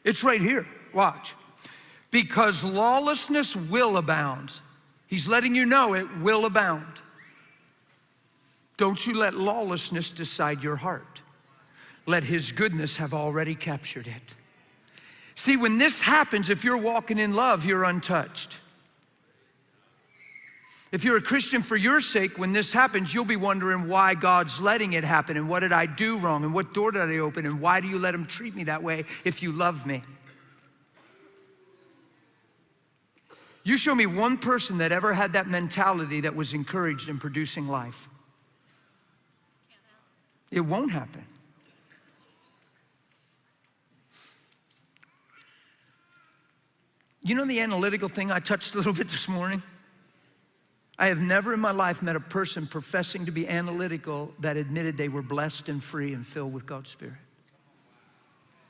It's right here, watch. Because lawlessness will abound. He's letting you know it will abound. Don't you let lawlessness decide your heart. Let his goodness have already captured it. See, when this happens, if you're walking in love, you're untouched. If you're a Christian for your sake, when this happens, you'll be wondering why God's letting it happen and what did I do wrong and what door did I open and why do you let him treat me that way if you love me? You show me one person that ever had that mentality that was encouraged in producing life. It won't happen. You know the analytical thing I touched a little bit this morning? I have never in my life met a person professing to be analytical that admitted they were blessed and free and filled with God's Spirit.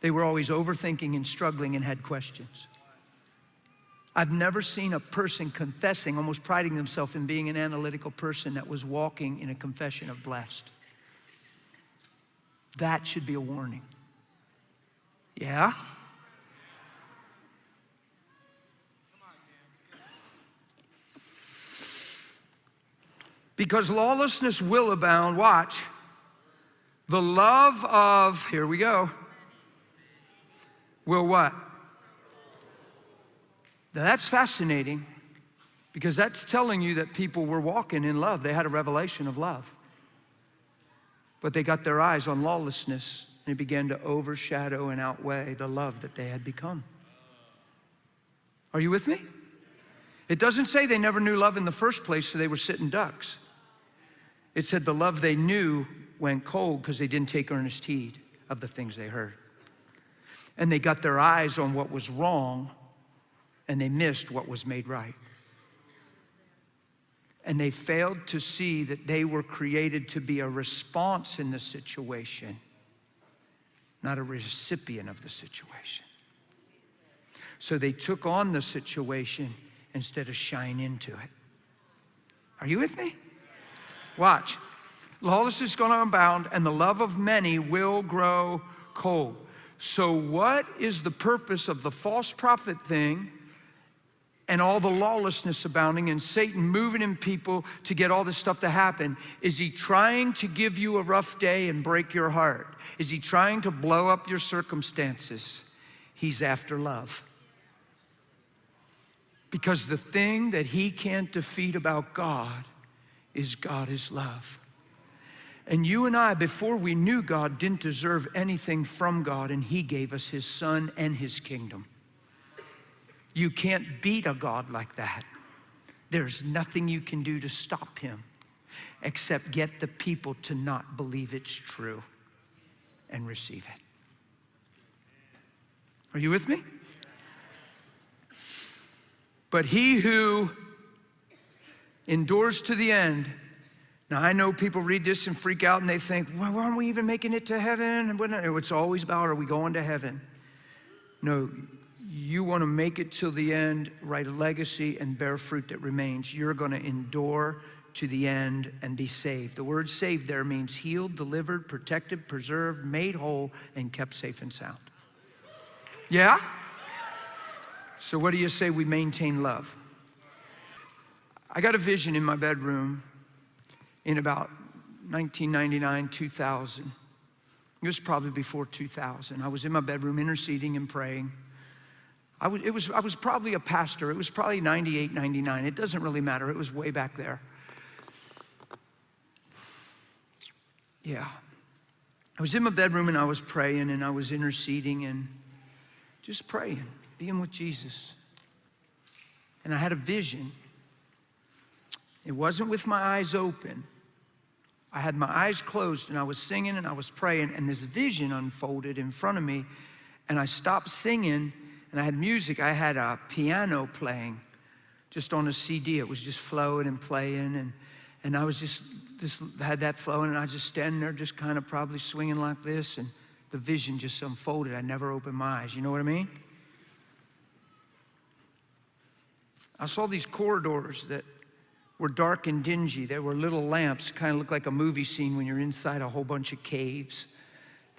They were always overthinking and struggling and had questions. I've never seen a person confessing, almost priding themselves in being an analytical person that was walking in a confession of blessed. That should be a warning. Yeah? Because lawlessness will abound, watch. The love of, here we go, will what? Now that's fascinating because that's telling you that people were walking in love. They had a revelation of love. But they got their eyes on lawlessness and it began to overshadow and outweigh the love that they had become. Are you with me? It doesn't say they never knew love in the first place, so they were sitting ducks. It said the love they knew went cold because they didn't take earnest heed of the things they heard. And they got their eyes on what was wrong and they missed what was made right. And they failed to see that they were created to be a response in the situation, not a recipient of the situation. So they took on the situation instead of shine into it. Are you with me? Watch. Lawlessness is going to abound and the love of many will grow cold. So what is the purpose of the false prophet thing and all the lawlessness abounding and Satan moving in people to get all this stuff to happen? Is he trying to give you a rough day and break your heart? Is he trying to blow up your circumstances? He's after love. Because the thing that he can't defeat about God is love. And you and I, before we knew God, didn't deserve anything from God, and he gave us his son and his kingdom. You can't beat a God like that. There's nothing you can do to stop him except get the people to not believe it's true and receive it. Are you with me? But he who endures to the end. Now I know people read this and freak out and they think, well, why aren't we even making it to heaven? And it's always about, are we going to heaven? No, you want to make it till the end, write a legacy and bear fruit that remains. You're going to endure to the end and be saved. The word saved there means healed, delivered, protected, preserved, made whole, and kept safe and sound. Yeah? So what do you say we maintain love? I got a vision in my bedroom in about 1999, 2000. It was probably before 2000. I was in my bedroom interceding and praying. I was probably a pastor. It was probably 98, 99. It doesn't really matter. It was way back there. Yeah. I was in my bedroom and I was praying and I was interceding and just praying, being with Jesus. And I had a vision. It wasn't with my eyes open. I had my eyes closed and I was singing and I was praying and this vision unfolded in front of me and I stopped singing and I had music. I had a piano playing just on a CD. It was just flowing and playing and I was just had that flowing and I was just standing there just kind of probably swinging like this and the vision just unfolded. I never opened my eyes. You know what I mean? I saw these corridors that were dark and dingy. There were little lamps, kind of looked like a movie scene when you're inside a whole bunch of caves.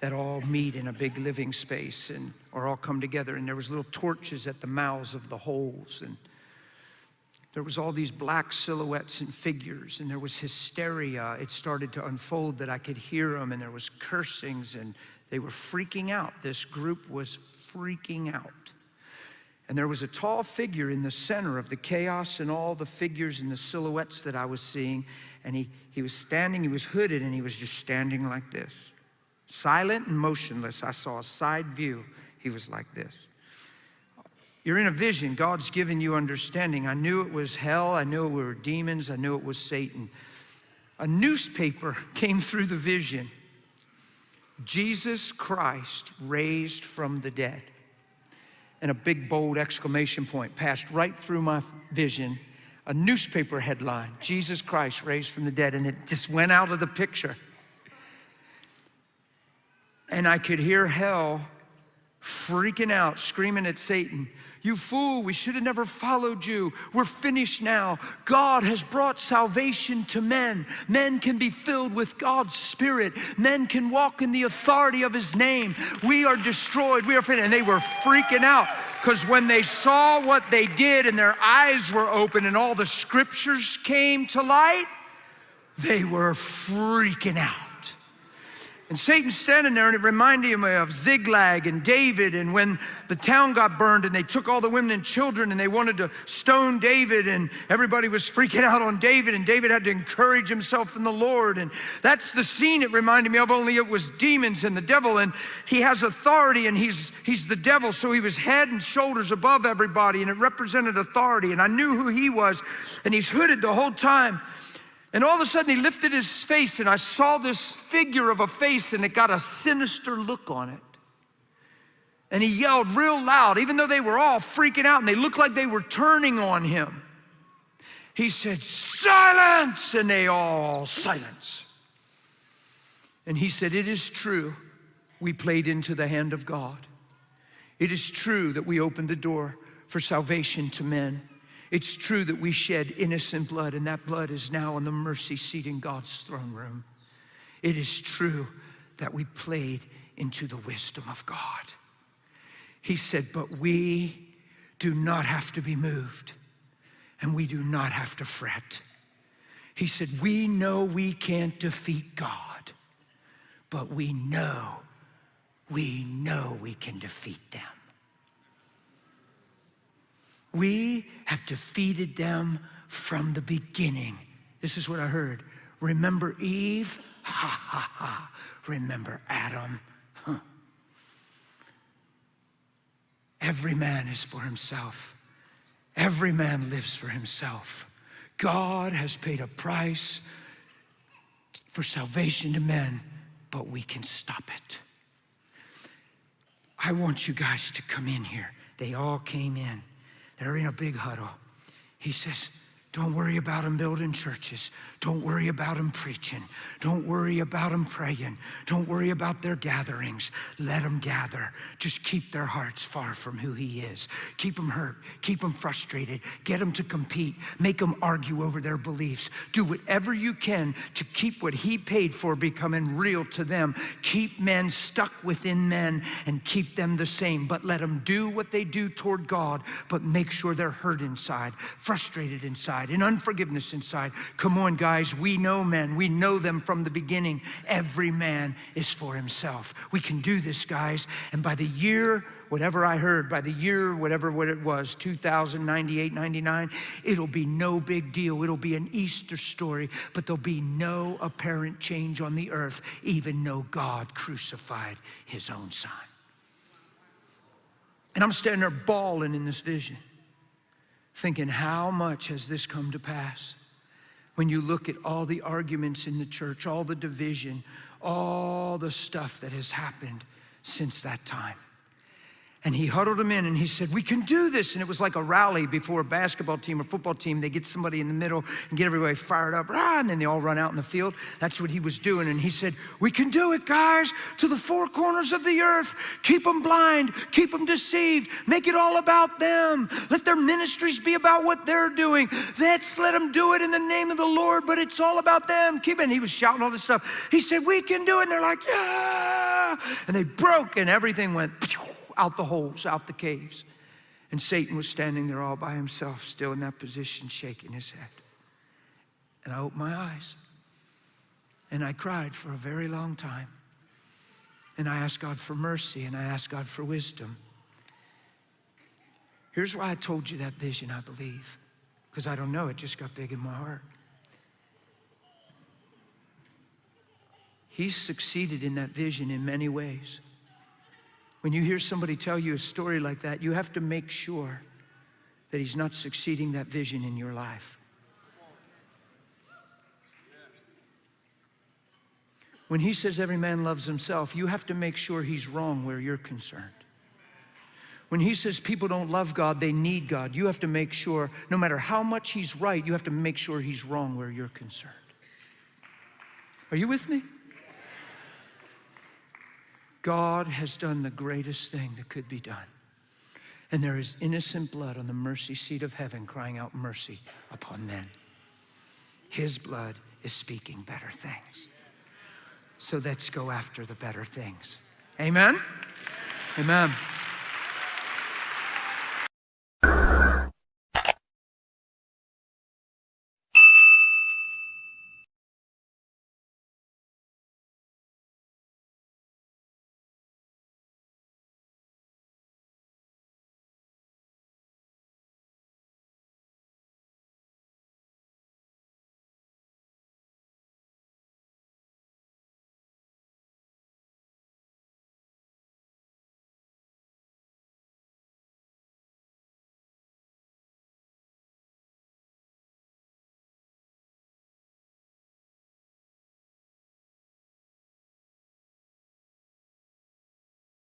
that all meet in a big living space or all come together. And there was little torches at the mouths of the holes. And there was all these black silhouettes and figures. And there was hysteria. It started to unfold that I could hear them. And there was cursings. And they were freaking out. This group was freaking out. And there was a tall figure in the center of the chaos and all the figures and the silhouettes that I was seeing. And he was standing, he was hooded, and he was just standing like this. Silent and motionless. I saw a side view. He was like this. You're in a vision. God's given you understanding. I knew it was hell. I knew it were demons. I knew it was Satan. A newspaper came through the vision. Jesus Christ raised from the dead. And a big, bold exclamation point passed right through my vision. A newspaper headline, Jesus Christ raised from the dead. And it just went out of the picture. And I could hear hell freaking out, screaming at Satan, "You fool, we should have never followed you. We're finished now. God has brought salvation to men. Men can be filled with God's Spirit. Men can walk in the authority of His name. We are destroyed. We are finished." And they were freaking out because when they saw what they did and their eyes were open and all the scriptures came to light, they were freaking out. And Satan's standing there, and it reminded me of Ziklag and David, and when the town got burned and they took all the women and children and they wanted to stone David, and everybody was freaking out on David, and David had to encourage himself in the Lord. And that's the scene it reminded me of, only it was demons and the devil, and he has authority, and he's the devil, so he was head and shoulders above everybody, and it represented authority, and I knew who he was, and he's hooded the whole time. And all of a sudden he lifted his face, and I saw this figure of a face, and it got a sinister look on it. And he yelled real loud, even though they were all freaking out and they looked like they were turning on him. He said, "Silence!" And they all silence. And he said, "It is true, we played into the hand of God. It is true that we opened the door for salvation to men. It's true that we shed innocent blood, and that blood is now on the mercy seat in God's throne room. It is true that we played into the wisdom of God." He said, "But we do not have to be moved, and we do not have to fret." He said, "We know we can't defeat God, but we know we can defeat them. We have defeated them from the beginning." This is what I heard. Remember Eve? Ha, ha, ha. Remember Adam? Huh. Every man is for himself. Every man lives for himself. God has paid a price for salvation to men, but we can stop it. I want you guys to come in here. They all came in. They're in a big huddle. He says, "Don't worry about them building churches. Don't worry about them preaching. Don't worry about them praying. Don't worry about their gatherings. Let them gather. Just keep their hearts far from who He is. Keep them hurt. Keep them frustrated. Get them to compete. Make them argue over their beliefs. Do whatever you can to keep what He paid for becoming real to them. Keep men stuck within men and keep them the same. But let them do what they do toward God, but make sure they're hurt inside, frustrated inside, and unforgiveness inside." Come on, guys. We know men. We know them from the beginning. Every man is for himself. We can do this, guys. And by the year, whatever I heard, by the year, whatever what it was, 2098, 99, it'll be no big deal. It'll be an Easter story, but there'll be no apparent change on the earth, even though God crucified His own Son. And I'm standing there bawling in this vision, thinking, how much has this come to pass? When you look at all the arguments in the church, all the division, all the stuff that has happened since that time. And he huddled them in and he said, we can do this. And it was like a rally before a basketball team or football team. They get somebody in the middle and get everybody fired up, and then they all run out in the field. That's what he was doing. And he said, we can do it, guys, to the four corners of the earth. Keep them blind, keep them deceived, make it all about them. Let their ministries be about what they're doing. Let's let them do it in the name of the Lord, but it's all about them. Keep it. And he was shouting all this stuff. He said, we can do it. And they're like, yeah. And they broke and everything went out the holes, out the caves. And Satan was standing there all by himself, still in that position, shaking his head. And I opened my eyes. And I cried for a very long time. And I asked God for mercy, and I asked God for wisdom. Here's why I told you that vision, I believe. Because I don't know, it just got big in my heart. He succeeded in that vision in many ways. When you hear somebody tell you a story like that, you have to make sure that he's not succeeding that vision in your life. When he says every man loves himself, you have to make sure he's wrong where you're concerned. When he says people don't love God, they need God, you have to make sure, no matter how much he's right, you have to make sure he's wrong where you're concerned. Are you with me? God has done the greatest thing that could be done. And there is innocent blood on the mercy seat of heaven crying out mercy upon men. His blood is speaking better things. So let's go after the better things. Amen? Amen.